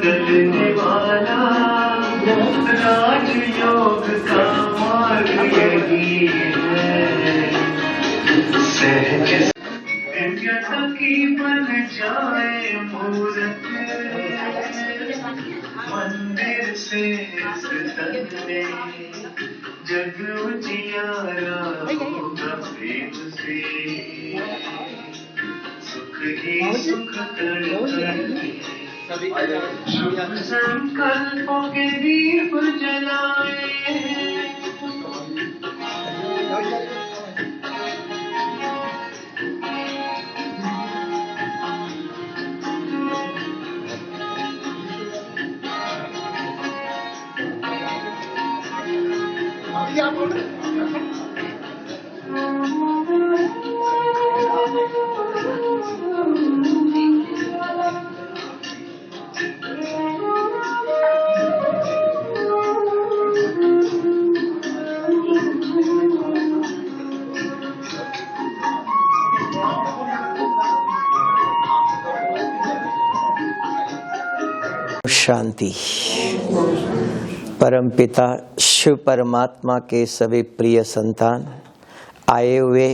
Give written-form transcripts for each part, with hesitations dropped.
चलने वाला राजयोग का मार्ग यही है। सहज दिव्यता की बन जाए मूरत, मंदिर से सदन में जग उजियारा होगा प्रेम से। सुख ही सुख संकल्पों के दीप जलाए। शांति। परमपिता शिव परमात्मा के सभी प्रिय संतान, आए हुए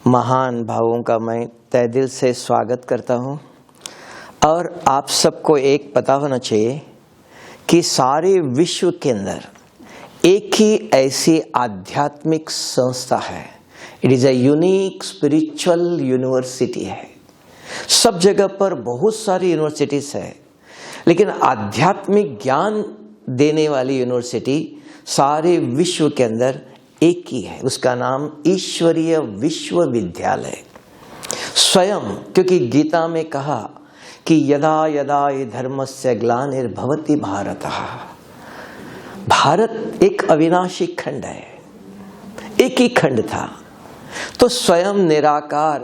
महान भावों का मैं तहे दिल से स्वागत करता हूँ। और आप सबको एक पता होना चाहिए कि सारे विश्व के अंदर एक ही ऐसी आध्यात्मिक संस्था है। It is a unique spiritual university है। सब जगह पर बहुत सारी यूनिवर्सिटीज है, लेकिन आध्यात्मिक ज्ञान देने वाली यूनिवर्सिटी सारे विश्व के अंदर एक ही है। उसका नाम ईश्वरीय विश्वविद्यालय। स्वयं, क्योंकि गीता में कहा कि यदा यदा हि धर्मस्य ग्लानिर्भवति भारतः। भारत एक अविनाशी खंड है, एक ही खंड था। तो स्वयं निराकार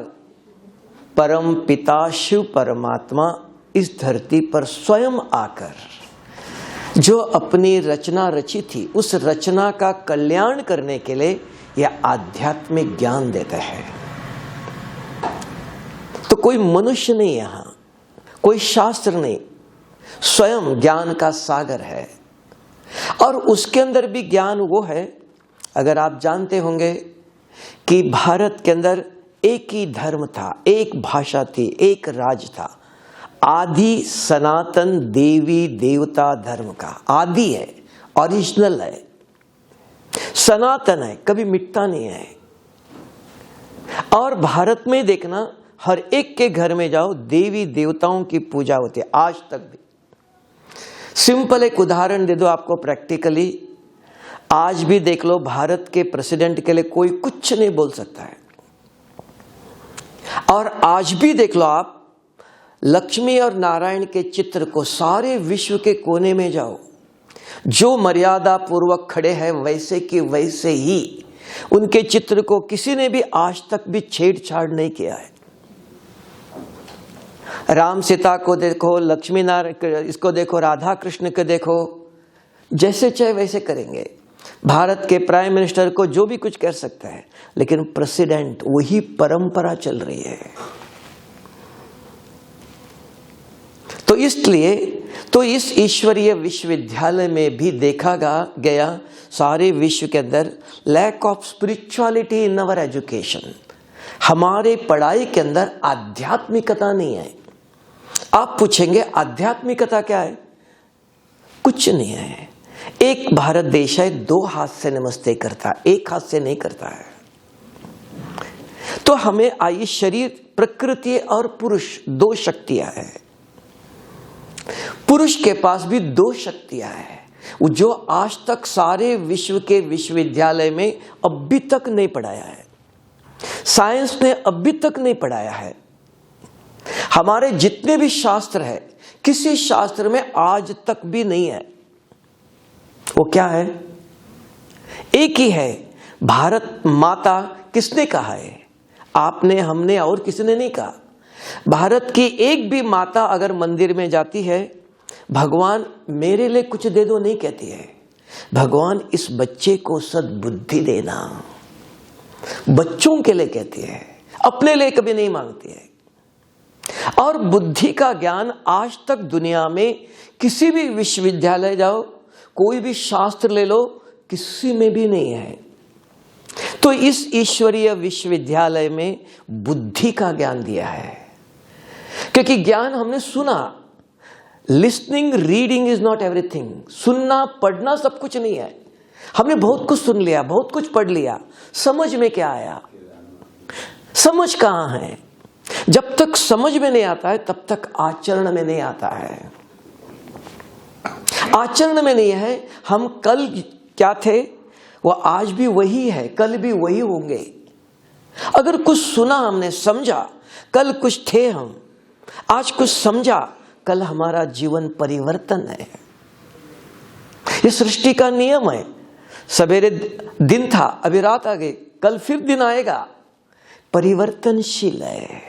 परम पिता शिव परमात्मा इस धरती पर स्वयं आकर जो अपनी रचना रची थी, उस रचना का कल्याण करने के लिए यह आध्यात्मिक ज्ञान देता है। तो कोई मनुष्य नहीं, यहां कोई शास्त्र नहीं, स्वयं ज्ञान का सागर है। और उसके अंदर भी ज्ञान वो है, अगर आप जानते होंगे कि भारत के अंदर एक ही धर्म था, एक भाषा थी, एक राज था। आदि सनातन देवी देवता धर्म का आदि है, ओरिजिनल है, सनातन है, कभी मिटता नहीं है। और भारत में देखना, हर एक के घर में जाओ देवी देवताओं की पूजा होती है आज तक भी। सिंपल एक उदाहरण दे दो आपको प्रैक्टिकली। आज भी देख लो, भारत के प्रेसिडेंट के लिए कोई कुछ नहीं बोल सकता है। और आज भी देख लो आप, लक्ष्मी और नारायण के चित्र को सारे विश्व के कोने में जाओ, जो मर्यादा पूर्वक खड़े हैं वैसे कि वैसे ही उनके चित्र को किसी ने भी आज तक भी छेड़छाड़ नहीं किया है। राम सीता को देखो, लक्ष्मी नारायण इसको देखो, राधा कृष्ण को देखो, जैसे चाहे वैसे करेंगे। भारत के प्राइम मिनिस्टर को जो भी कुछ कर सकता है, लेकिन प्रेसिडेंट वही परंपरा चल रही है। तो इसलिए तो इस ईश्वरीय विश्वविद्यालय में भी देखा गया सारे विश्व के अंदर lack of spirituality in our education. हमारे पढ़ाई के अंदर आध्यात्मिकता नहीं है। आप पूछेंगे आध्यात्मिकता क्या है? कुछ नहीं है। एक भारत देश है, दो हाथ से नमस्ते करता, एक हाथ से नहीं करता है। तो हमें आइए, शरीर, प्रकृति और पुरुष दो शक्तियां हैं। पुरुष के पास भी दो शक्तियां हैं, जो आज तक सारे विश्व के विश्वविद्यालय में अभी तक नहीं पढ़ाया है। साइंस ने अभी तक नहीं पढ़ाया है। हमारे जितने भी शास्त्र है, किसी शास्त्र में आज तक भी नहीं है। वो क्या है? एक ही है। भारत माता किसने कहा है? आपने, हमने, और किसी ने नहीं कहा। भारत की एक भी माता अगर मंदिर में जाती है, भगवान मेरे लिए कुछ दे दो नहीं कहती है। भगवान इस बच्चे को सद्बुद्धि देना, बच्चों के लिए कहती है, अपने लिए कभी नहीं मांगती है। और बुद्धि का ज्ञान आज तक दुनिया में किसी भी विश्वविद्यालय जाओ, कोई भी शास्त्र ले लो, किसी में भी नहीं है। तो इस ईश्वरीय विश्वविद्यालय में बुद्धि का ज्ञान दिया है, क्योंकि ज्ञान हमने सुना। Listening reading is not everything. सुनना पढ़ना सब कुछ नहीं है। हमने बहुत कुछ सुन लिया, बहुत कुछ पढ़ लिया, समझ में क्या आया? समझ कहां है? जब तक समझ में नहीं आता है तब तक आचरण में नहीं आता है। आचरण में नहीं है। हम कल क्या थे वो आज भी वही है, कल भी वही होंगे। अगर कुछ सुना हमने, समझा, कल कुछ थे हम, आज कुछ समझा, कल हमारा जीवन परिवर्तन है। ये सृष्टि का नियम है। सवेरे दिन था, अभी रात आ गई, कल फिर दिन आएगा। परिवर्तनशील है।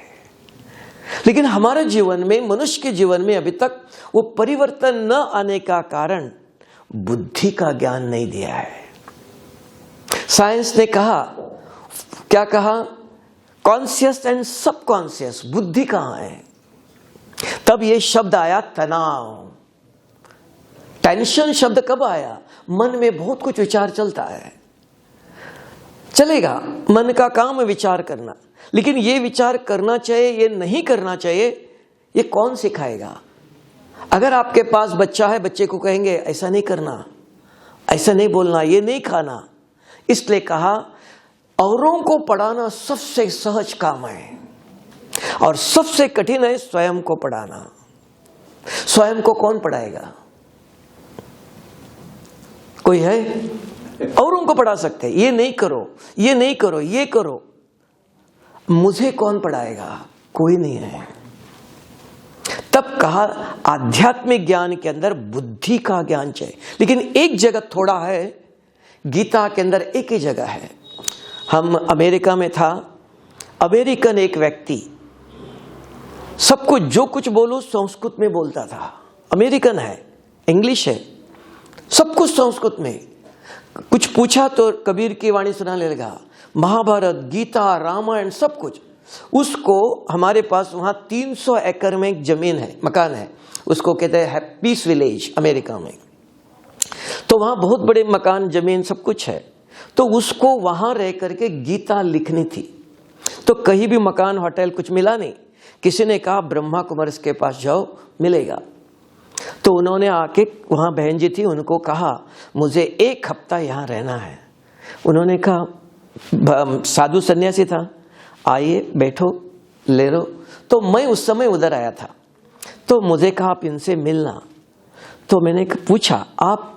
लेकिन हमारे जीवन में, मनुष्य के जीवन में अभी तक वो परिवर्तन न आने का कारण बुद्धि का ज्ञान नहीं दिया है। साइंस ने कहा, क्या कहा? Conscious and subconscious. बुद्धि कहां है? तब ये शब्द आया तनाव। टेंशन शब्द कब आया? मन में बहुत कुछ विचार चलता है, चलेगा, मन का काम है विचार करना, लेकिन ये विचार करना चाहिए, ये नहीं करना चाहिए, ये कौन सिखाएगा? अगर आपके पास बच्चा है, बच्चे को कहेंगे ऐसा नहीं करना, ऐसा नहीं बोलना, ये नहीं खाना। इसलिए कहा औरों को पढ़ाना सबसे सहज काम है और सबसे कठिन है स्वयं को पढ़ाना। स्वयं को कौन पढ़ाएगा? कोई है? औरों को पढ़ा सकते हैं, ये नहीं करो, ये नहीं करो, ये करो। मुझे कौन पढ़ाएगा? कोई नहीं है। तब कहा आध्यात्मिक ज्ञान के अंदर बुद्धि का ज्ञान चाहिए। लेकिन एक जगह थोड़ा है, गीता के अंदर एक ही जगह है। हम अमेरिका में था, अमेरिकन एक व्यक्ति सब कुछ, जो कुछ बोलो संस्कृत में बोलता था। अमेरिकन है, इंग्लिश है, सब कुछ संस्कृत में। कुछ पूछा तो कबीर की वाणी सुनाने लगा, महाभारत, गीता, रामायण, सब कुछ। उसको हमारे पास वहां 300 एकड़ में एक जमीन है, मकान है, उसको कहते हैं पीस विलेज अमेरिका में। तो वहां बहुत बड़े मकान, जमीन, सब कुछ है। तो उसको वहां रह करके गीता लिखनी थी। तो कहीं भी मकान, होटल कुछ मिला नहीं। किसी ने कहा ब्रह्मा कुमारी के पास जाओ, मिलेगा। तो उन्होंने आके, वहां बहन जी थी, उनको कहा मुझे 1 हफ्ता यहां रहना है। उन्होंने कहा, साधु सन्यासी था, आइए बैठो, ले लो। तो मैं उस समय उधर आया था, तो मुझे कहा आप इनसे मिलना। तो मैंने पूछा आप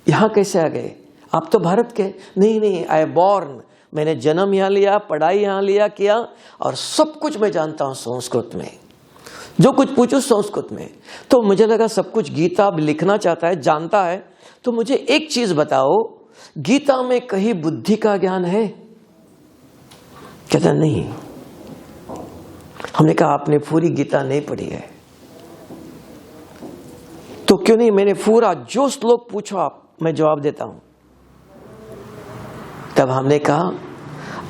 यहां कैसे आ गए? आप तो भारत के। नहीं, आई बॉर्न, मैंने जन्म यहां लिया, पढ़ाई यहां लिया किया, और सब कुछ मैं जानता हूं संस्कृत में, जो कुछ पूछो संस्कृत में। तो मुझे लगा सब कुछ गीता लिखना चाहता है, जानता है, तो मुझे एक चीज बताओ, गीता में कहीं बुद्धि का ज्ञान है? कहता नहीं। हमने कहा आपने पूरी गीता नहीं पढ़ी है। तो क्यों नहीं? मैंने पूरा जो श्लोक पूछो आप, मैं जवाब देता हूं। तब हमने कहा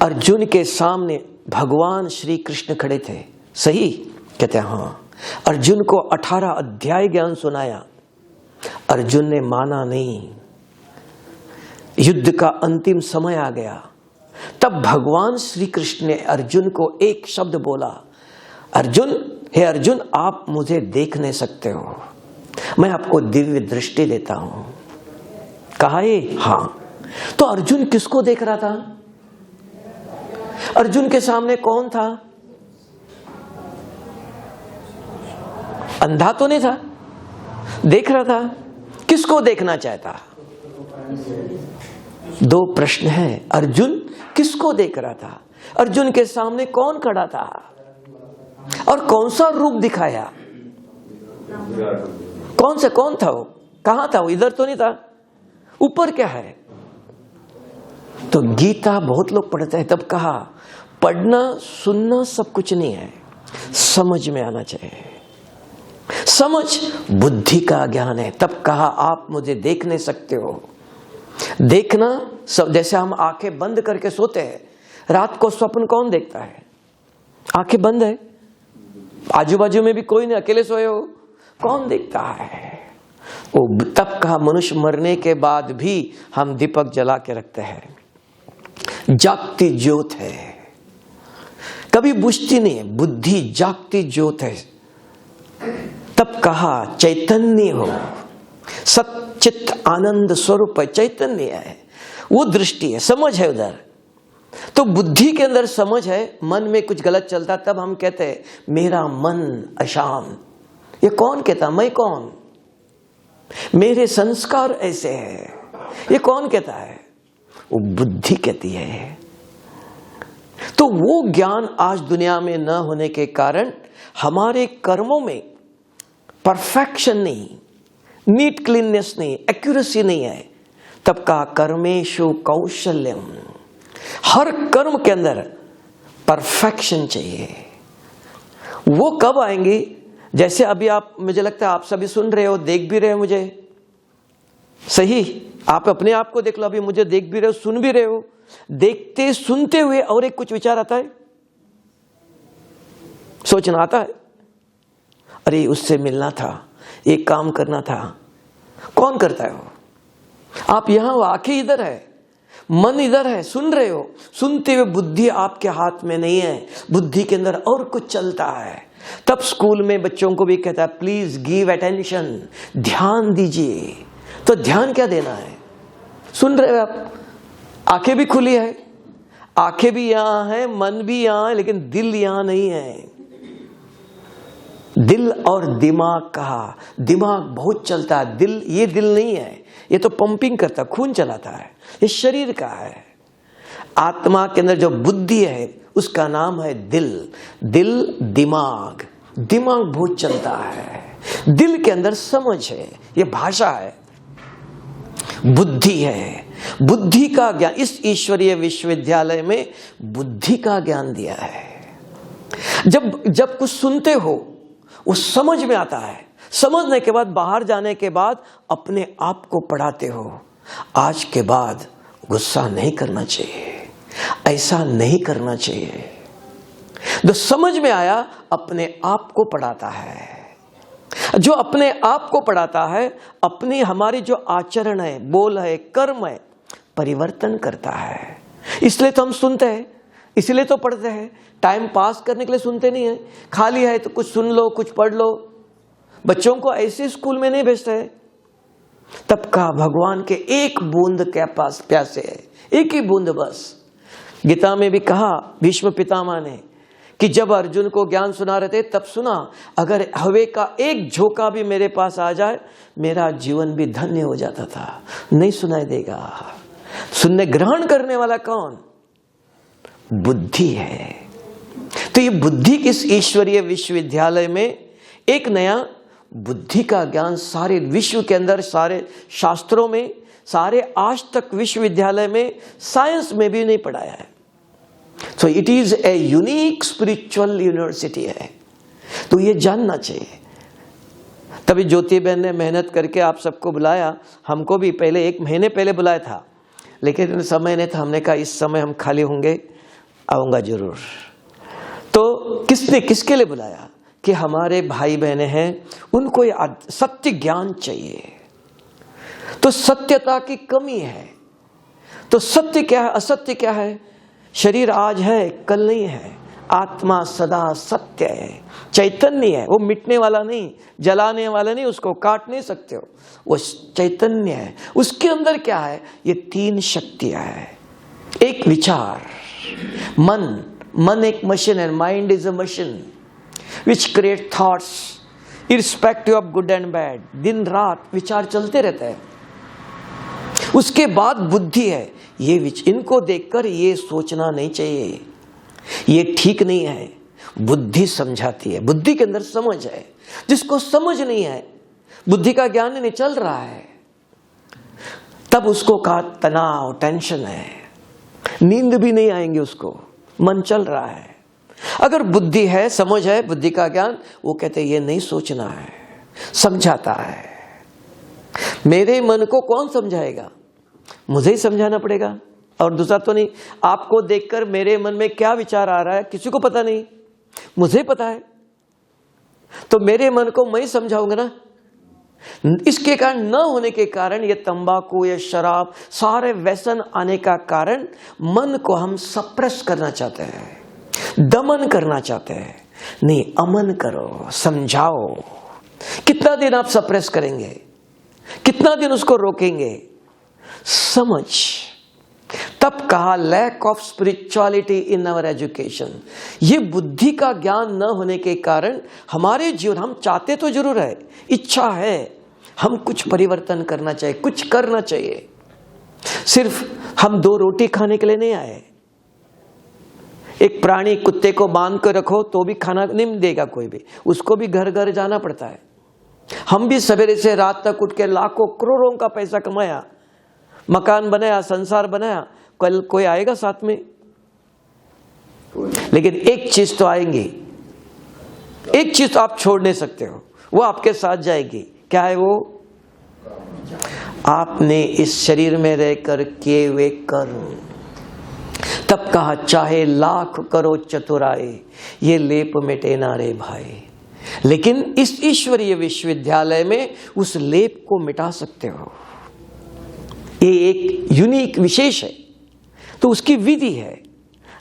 अर्जुन के सामने भगवान श्री कृष्ण खड़े थे, सही? कहते हैं हाँ। अर्जुन को 18 अध्याय ज्ञान सुनाया, अर्जुन ने माना नहीं। युद्ध का अंतिम समय आ गया, तब भगवान श्री कृष्ण ने अर्जुन को एक शब्द बोला, अर्जुन, हे अर्जुन, आप मुझे देख नहीं सकते हो, मैं आपको दिव्य दृष्टि देता हूं। कहा ये? हाँ। तो अर्जुन किसको देख रहा था? अर्जुन के सामने कौन था? अंधा तो नहीं था, देख रहा था। किसको देखना चाहता? 2 प्रश्न हैं। अर्जुन किसको देख रहा था? अर्जुन के सामने कौन खड़ा था और कौन सा रूप दिखाया? कौन था वो? कहां था वो? इधर तो नहीं था। ऊपर क्या है? तो गीता बहुत लोग पढ़ते हैं। तब कहा पढ़ना सुनना सब कुछ नहीं है, समझ में आना चाहिए। समझ बुद्धि का ज्ञान है। तब कहा आप मुझे देख नहीं सकते हो। देखना सब, जैसे हम आंखें बंद करके सोते हैं, रात को स्वप्न कौन देखता है? आंखें बंद है, आजू बाजू में भी कोई नहीं, अकेले सोए हो, कौन देखता है? वो तब कहा मनुष्य मरने के बाद भी हम दीपक जला के रखते हैं। जागती ज्योत है, कभी बुझती नहीं है, बुद्धि जागती ज्योत है। तब कहा चैतन्य हो, सच्चित आनंद स्वरूप है, चैतन्य है, वो दृष्टि है, समझ है उधर। तो बुद्धि के अंदर समझ है, मन में कुछ गलत चलता तब हम कहते हैं मेरा मन अशांत। ये कौन कहता? मैं कौन? मेरे संस्कार ऐसे हैं, ये कौन कहता है? वो बुद्धि कहती है। तो वो ज्ञान आज दुनिया में न होने के कारण हमारे कर्मों में परफेक्शन नहीं, नीट क्लीननेस नहीं, एक्यूरेसी नहीं है। तब का कर्मेषु कौशल्यम, हर कर्म के अंदर परफेक्शन चाहिए। वो कब आएंगी? जैसे अभी आप, मुझे लगता है आप सभी सुन रहे हो, देख भी रहे हो मुझे, सही? आप अपने आप को देख लो, अभी मुझे देख भी रहे हो, सुन भी रहे हो। देखते सुनते हुए और एक कुछ विचार आता है, सोचना आता है, अरे उससे मिलना था, एक काम करना था। कौन करता है वो? आप यहां हो, आंखें इधर है, मन इधर है, सुन रहे हो। सुनते हुए बुद्धि आपके हाथ में नहीं है, बुद्धि के अंदर और कुछ चलता है। तब स्कूल में बच्चों को भी कहता है प्लीज गिव अटेंशन, ध्यान दीजिए। तो ध्यान क्या देना है? सुन रहे हो आप, आंखें भी खुली है, आंखें भी यहां है, मन भी यहां है, लेकिन दिल यहां नहीं है। दिल और दिमाग कहा, दिमाग बहुत चलता है, दिल, ये दिल नहीं है, ये तो पंपिंग करता, खून चलाता है, ये शरीर का है। आत्मा के अंदर जो बुद्धि है उसका नाम है दिल। दिल, दिमाग, दिमाग बहुत चलता है, दिल के अंदर समझ है, ये भाषा है, बुद्धि है। बुद्धि का ज्ञान इस ईश्वरीय विश्वविद्यालय में बुद्धि का ज्ञान दिया है। जब कुछ सुनते हो वो समझ में आता है, समझने के बाद बाहर जाने के बाद अपने आप को पढ़ाते हो, आज के बाद गुस्सा नहीं करना चाहिए, ऐसा नहीं करना चाहिए। जो समझ में आया अपने आप को पढ़ाता है। जो अपने आप को पढ़ाता है, अपनी हमारी जो आचरण है, बोल है, कर्म है, परिवर्तन करता है। इसलिए तो हम सुनते हैं, इसलिए तो पढ़ते हैं। टाइम पास करने के लिए सुनते नहीं है, खाली है तो कुछ सुन लो, कुछ पढ़ लो। बच्चों को ऐसे स्कूल में नहीं भेजते हैं। तब का भगवान के एक बूंद के पास प्यासे है, एक ही बूंद बस। गीता में भी कहा भीष्म पितामह ने कि जब अर्जुन को ज्ञान सुना रहे थे तब सुना, अगर हवे का एक झोंका भी मेरे पास आ जाए मेरा जीवन भी धन्य हो जाता था। नहीं सुनाई देगा। सुनने ग्रहण करने वाला कौन? बुद्धि है। तो ये बुद्धि किस ईश्वरीय विश्वविद्यालय में एक नया बुद्धि का ज्ञान सारे विश्व के अंदर, सारे शास्त्रों में, सारे आज तक विश्वविद्यालय में, साइंस में भी नहीं पढ़ाया है। तो it is a unique spiritual university है। तो ये जानना चाहिए। तभी ज्योति बहन ने मेहनत करके आप सबको बुलाया, हमको भी पहले 1 महीने पहले बुलाया था, लेकिन समय नहीं था। हमने कहा इस समय हम खाली होंगे, आऊंगा जरूर। तो किसके लिए बुलाया? कि हमारे भाई बहनें हैं, उनको सत्य ज्ञान चाहिए। तो सत्यता की कमी है। तो सत्य क्या है, असत्य क्या है? शरीर आज है, कल नहीं है। आत्मा सदा सत्य है, चैतन्य है, वो मिटने वाला नहीं, जलाने वाला नहीं, उसको काट नहीं सकते हो, वो चैतन्य है। उसके अंदर क्या है? ये 3 शक्तियां है। एक विचार, मन एक मशीन है, mind is a machine which create thoughts irrespective of good and bad. दिन रात विचार चलते रहते हैं। उसके बाद बुद्धि है, ये इनको देखकर ये सोचना नहीं चाहिए, ये ठीक नहीं है। बुद्धि समझाती है, बुद्धि के अंदर समझ है। जिसको समझ नहीं है, बुद्धि का ज्ञान नहीं चल रहा है, तब उसको का तनाव, टेंशन है, नींद भी नहीं आएंगे उसको, मन चल रहा है। अगर बुद्धि है, समझ है, बुद्धि का ज्ञान, वो कहते ये नहीं सोचना है, समझाता है। मेरे मन को कौन समझाएगा? मुझे ही समझाना पड़ेगा, और दूसरा तो नहीं। आपको देखकर मेरे मन में क्या विचार आ रहा है किसी को पता नहीं, मुझे पता है। तो मेरे मन को मैं समझाऊंगा ना। इसके कारण न होने के कारण ये तंबाकू, ये शराब, सारे व्यसन आने का कारण मन को हम सप्रेस करना चाहते हैं, दमन करना चाहते हैं। नहीं, अमन करो, समझाओ। कितना दिन आप सप्रेस करेंगे? कितना दिन उसको रोकेंगे? समझ। तब कहा lack of spirituality in our education. ये बुद्धि का ज्ञान न होने के कारण हमारे जीवन, हम चाहते तो जरूर है, इच्छा है, हम कुछ परिवर्तन करना चाहिए, कुछ करना चाहिए। सिर्फ हम 2 रोटी खाने के लिए नहीं आए। एक प्राणी, कुत्ते को बांध कर रखो तो भी खाना नहीं देगा कोई भी, उसको भी घर घर जाना पड़ता है। हम भी सवेरे से रात तक उठ के लाखों करोड़ों का पैसा कमाया, मकान बनाया, संसार बनाया, कल कोई आएगा साथ में? लेकिन एक चीज तो आएंगी, एक चीज तो आप छोड़ नहीं सकते हो, वो आपके साथ जाएगी। क्या है वो? आपने इस शरीर में रहकर किए हुए कर्म। तब कहा चाहे लाख करो चतुराई, ये लेप मिटे ना रे भाई। लेकिन इस ईश्वरीय विश्वविद्यालय में उस लेप को मिटा सकते हो। ये एक यूनिक विशेष है, तो उसकी विधि है।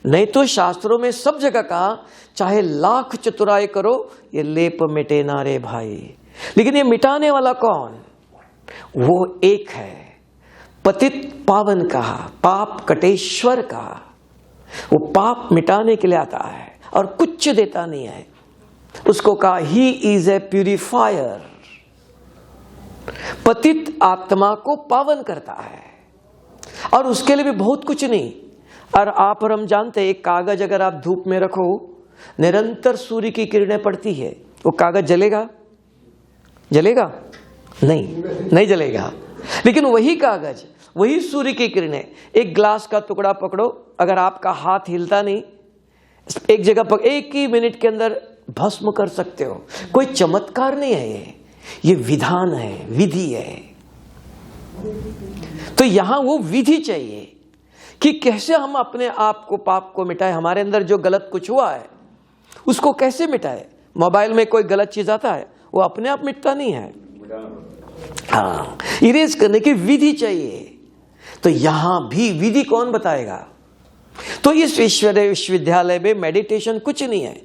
नहीं तो शास्त्रों में सब जगह कहा चाहे लाख चतुराई करो, ये लेप मिटे ना रे भाई। लेकिन ये मिटाने वाला कौन? वो एक है, पतित पावन कहा, पाप कटेश्वर कहा। वो पाप मिटाने के लिए आता है और कुछ देता नहीं है। उसको कहा ही इज ए प्यूरिफायर। पतित आत्मा को पावन करता है, और उसके लिए भी बहुत कुछ नहीं। और आप और हम जानते हैं, एक कागज अगर आप धूप में रखो, निरंतर सूर्य की किरणें पड़ती है, वो कागज जलेगा? जलेगा? नहीं जलेगा। लेकिन वही कागज, वही सूर्य की किरणें, एक ग्लास का टुकड़ा पकड़ो, अगर आपका हाथ हिलता नहीं, एक जगह एक ही मिनट के अंदर भस्म कर सकते हो। कोई चमत्कार नहीं है ये विधान है, विधि है। तो यहां वो विधि चाहिए कि कैसे हम अपने आप को, पाप को मिटाए। हमारे अंदर जो गलत कुछ हुआ है उसको कैसे मिटाए। मोबाइल में कोई गलत चीज आता है, वो अपने आप मिटता नहीं है, हाँ, इरेज करने की विधि चाहिए। तो यहां भी विधि कौन बताएगा? तो इस ईश्वरीय विश्वविद्यालय में मेडिटेशन कुछ नहीं है।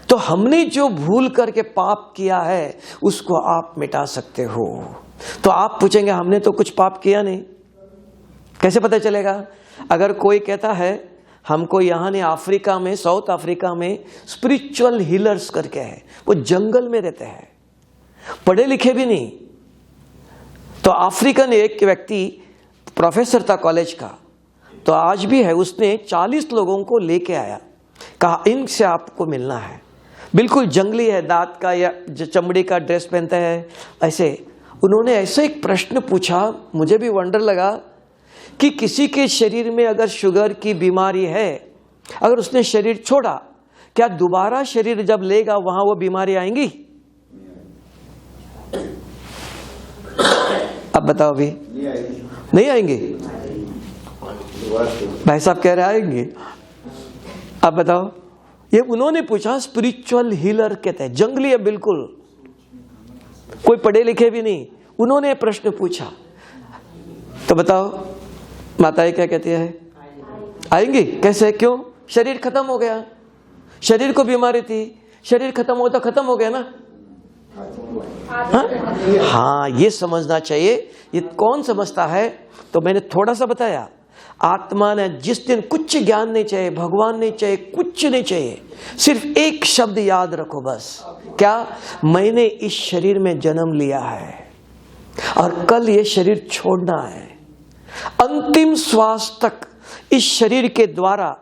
तो हमने जो भूल करके पाप किया है उसको आप मिटा सकते हो। तो आप पूछेंगे हमने तो कुछ पाप किया नहीं, कैसे पता चलेगा? अगर कोई कहता है हमको यहाँ नहीं, अफ्रीका में, साउथ अफ्रीका में स्पिरिचुअल हीलर्स करके है, वो जंगल में रहते हैं, पढ़े लिखे भी नहीं। तो अफ्रीकन एक व्यक्ति प्रोफेसर था कॉलेज का, तो आज भी है, उसने 40 लोगों को लेके आया, कहा इनसे आपको मिलना है। बिल्कुल जंगली है, दांत का या चमड़ी का ड्रेस पहनते हैं ऐसे। उन्होंने ऐसे एक प्रश्न पूछा, मुझे भी वंडर लगा कि किसी के शरीर में अगर शुगर की बीमारी है, अगर उसने शरीर छोड़ा, क्या दोबारा शरीर जब लेगा वहां वो बीमारी आएंगी? अब बताओ भी, नहीं आएंगे? भाई साहब कह रहे आएंगे। अब बताओ, ये उन्होंने पूछा, स्पिरिचुअल हीलर कहते हैं, जंगली है बिल्कुल, कोई पढ़े लिखे भी नहीं, उन्होंने प्रश्न पूछा। तो बताओ माताएं क्या कहती है? आएंगी। कैसे? क्यों? शरीर खत्म हो गया, शरीर को बीमारी थी, शरीर खत्म हो तो खत्म हो गया ना। हाँ, ये समझना चाहिए। ये कौन समझता है? तो मैंने थोड़ा सा बताया, आत्मा ने जिस दिन कुछ ज्ञान नहीं चाहिए, भगवान नहीं चाहिए, कुछ नहीं चाहिए, सिर्फ एक शब्द याद रखो बस। क्या? मैंने इस शरीर में जन्म लिया है और कल ये शरीर छोड़ना है। अंतिम श्वास तक इस शरीर के द्वारा,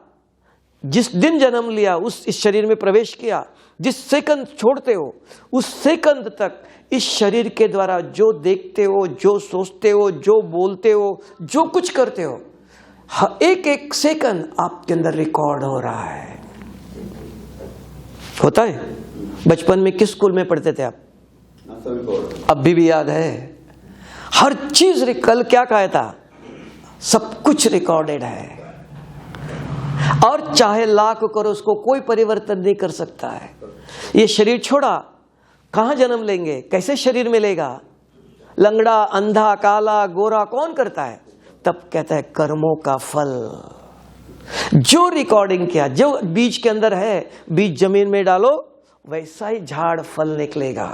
जिस दिन जन्म लिया इस शरीर में प्रवेश किया, जिस सेकंड छोड़ते हो उस सेकंड तक इस शरीर के द्वारा जो देखते हो, जो सोचते हो, जो बोलते हो, जो कुछ करते हो, एक एक सेकंड आपके अंदर रिकॉर्ड हो रहा है। होता है? बचपन में किस स्कूल में पढ़ते थे आप? अभी भी याद है? हर चीज कल क्या कहा था? सब कुछ रिकॉर्डेड है। और चाहे लाख करो, उसको कोई परिवर्तन नहीं कर सकता है। ये शरीर छोड़ा, कहां जन्म लेंगे, कैसे शरीर मिलेगा, लंगड़ा, अंधा, काला, गोरा कौन करता है? तब कहता है कर्मों का फल। जो रिकॉर्डिंग किया, जो बीज के अंदर है, बीज जमीन में डालो, वैसा ही झाड़ फल निकलेगा।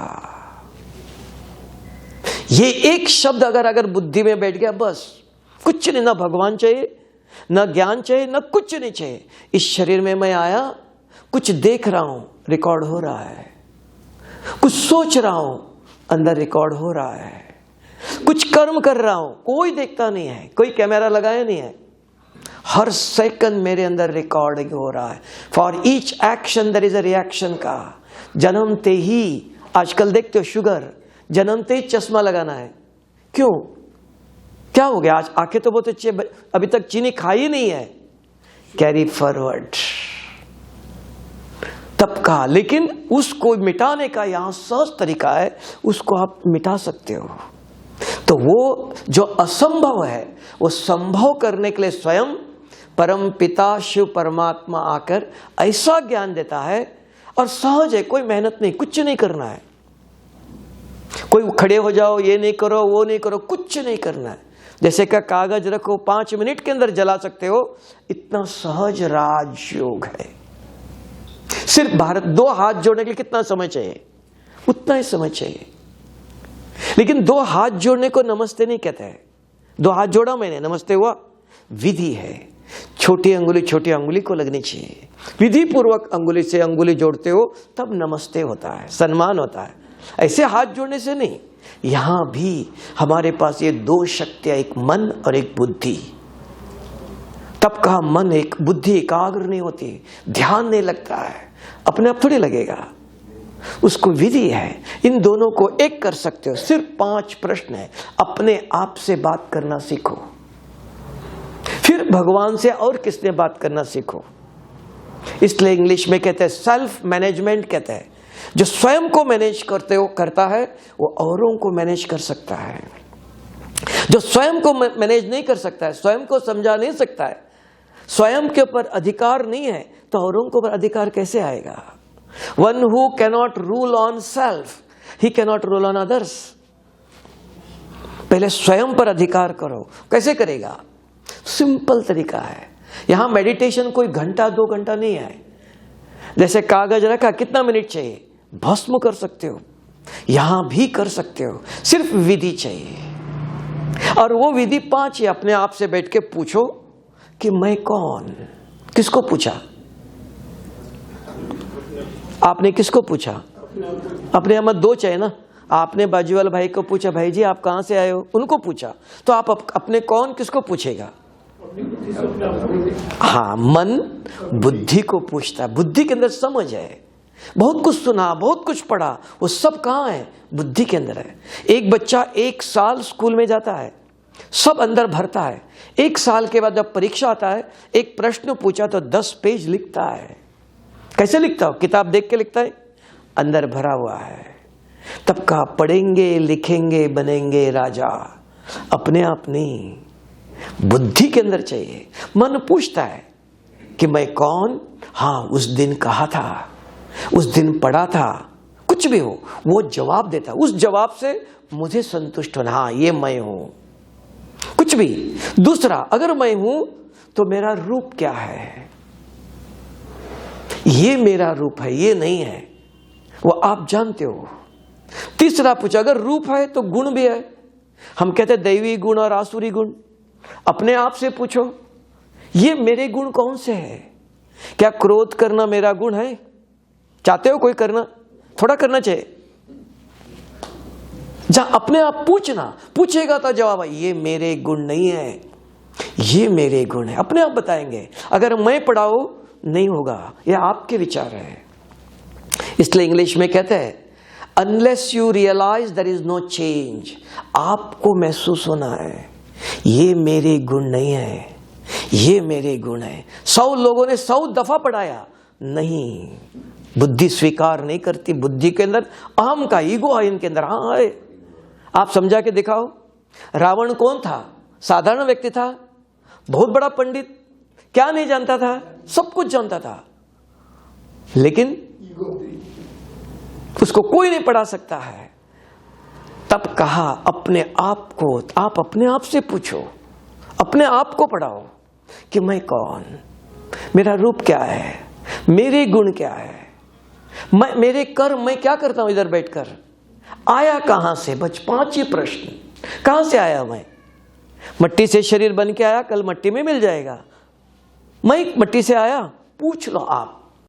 ये एक शब्द अगर बुद्धि में बैठ गया, बस कुछ नहीं, ना भगवान चाहिए, ना ज्ञान चाहिए, ना कुछ नहीं चाहिए। इस शरीर में मैं आया, कुछ देख रहा हूं, रिकॉर्ड हो रहा है, कुछ सोच रहा हूं, अंदर रिकॉर्ड हो रहा है, कुछ कर्म कर रहा हूं, कोई देखता नहीं है, कोई कैमरा लगाया नहीं है, हर सेकंड मेरे अंदर रिकॉर्डिंग हो रहा है। For each action there is a reaction का। जन्मते ही, आजकल देखते हो शुगर, जन्मते ही चश्मा लगाना है, क्यों? क्या हो गया? आज आंखें तो बहुत अच्छी, अभी तक चीनी खाई नहीं है, कैरी फॉरवर्ड। तब का, लेकिन उसको मिटाने का यहां सहज तरीका है, उसको आप मिटा सकते हो। तो वो जो असंभव है, वो संभव करने के लिए स्वयं परम पिता शिव परमात्मा आकर ऐसा ज्ञान देता है, और सहज है, कोई मेहनत नहीं, कुछ नहीं करना है, कोई खड़े हो जाओ, ये नहीं करो, वो नहीं करो, कुछ नहीं करना है। जैसे का कागज रखो, 5 मिनट के अंदर जला सकते हो, इतना सहज राजयोग है। सिर्फ भारत 2 हाथ जोड़ने के लिए कितना समय चाहिए? उतना ही समय चाहिए। लेकिन 2 हाथ जोड़ने को नमस्ते नहीं कहते हैं। 2 हाथ जोड़ा मैंने, नमस्ते हुआ, विधि है। छोटी अंगुली को लगनी चाहिए, विधि पूर्वक अंगुली से अंगुली जोड़ते हो, तब नमस्ते होता है, सम्मान होता है। ऐसे हाथ जोड़ने से नहीं। यहां भी हमारे पास ये 2 शक्तियां, एक मन और एक बुद्धि। तब का मन, एक बुद्धि एकाग्र नहीं होती, ध्यान नहीं लगता है, अपने आप थोड़ी लगेगा, उसको विधि है। इन दोनों को एक कर सकते हो। सिर्फ 5 प्रश्न है, अपने आप से बात करना सीखो, फिर भगवान से और किसने बात करना सीखो। इसलिए इंग्लिश में कहते हैं सेल्फ मैनेजमेंट कहते हैं। जो स्वयं को मैनेज करता है, वो औरों को मैनेज कर सकता है। जो स्वयं को मैनेज नहीं कर सकता है, स्वयं को समझा नहीं सकता है, स्वयं के ऊपर अधिकार नहीं है, तो औरों के ऊपर अधिकार कैसे आएगा? One who cannot rule on self, he cannot rule on others. पहले स्वयं पर अधिकार करो। कैसे करेगा? सिंपल तरीका है। यहां मेडिटेशन कोई घंटा 2 घंटा नहीं है। जैसे कागज रखा, कितना मिनट चाहिए? भस्म कर सकते हो, यहां भी कर सकते हो, सिर्फ विधि चाहिए। और वो विधि 5 ही। अपने आप से बैठ के पूछो कि मैं कौन? किसको पूछा आपने? किसको पूछा? अपने यहां 2 चाहिए ना। आपने बाजू वाले भाई को पूछा, भाई जी आप कहां से आए हो? उनको पूछा। तो आप अपने कौन किसको पूछेगा? हाँ, मन बुद्धि को पूछता है। बुद्धि के अंदर समझ है, बहुत कुछ सुना, बहुत कुछ पढ़ा, वो सब कहां है? बुद्धि के अंदर है। एक बच्चा 1 साल स्कूल में जाता है, सब अंदर भरता है। 1 साल के बाद जब परीक्षा आता है, एक प्रश्न पूछा तो 10 पेज लिखता है। कैसे लिखता हो? किताब देख के लिखता है, अंदर भरा हुआ है। तब का पढ़ेंगे, लिखेंगे, बनेंगे राजा। अपने आप नहीं, बुद्धि के अंदर चाहिए। मन पूछता है कि मैं कौन? हाँ, उस दिन कहा था, उस दिन पढ़ा था, कुछ भी हो, वो जवाब देता। उस जवाब से मुझे संतुष्ट होना, हाँ ये मैं हूं। कुछ भी। दूसरा, अगर मैं हूं तो मेरा रूप क्या है? ये मेरा रूप है, ये नहीं है, वो आप जानते हो। तीसरा पूछा, अगर रूप है तो गुण भी है। हम कहते हैं दैवी गुण और आसुरी गुण। अपने आप से पूछो, ये मेरे गुण कौन से हैं? क्या क्रोध करना मेरा गुण है? चाहते हो कोई करना? थोड़ा करना चाहिए। जहां अपने आप पूछना, पूछेगा तो जवाब है, ये मेरे गुण नहीं है, ये मेरे गुण है। अपने आप बताएंगे। अगर मैं पढ़ाओ नहीं होगा, ये आपके विचार है। इसलिए इंग्लिश में कहते हैं unless you realise there is no change. आपको महसूस होना है, ये मेरे गुण नहीं है, ये मेरे गुण है। 100 लोगों ने 100 दफा पढ़ाया, नहीं, बुद्धि स्वीकार नहीं करती। बुद्धि के अंदर अहम का ईगो है, इनके अंदर। हाँ है, आप समझा के दिखाओ। रावण कौन था? साधारण व्यक्ति था, बहुत बड़ा पंडित, क्या नहीं जानता था? सब कुछ जानता था, लेकिन उसको कोई नहीं पढ़ा सकता है। तब कहा अपने आप को, आप अपने आप से पूछो, अपने आप को पढ़ाओ कि मैं कौन, मेरा रूप क्या है, मेरे गुण क्या है, मेरे कर्म, मैं क्या करता हूं इधर बैठकर, आया कहां से। बस 5 ही प्रश्न। कहां से आया मैं? मट्टी से शरीर बन के आया, कल मट्टी में मिल जाएगा। मैं मट्टी से आया, पूछ लो आप।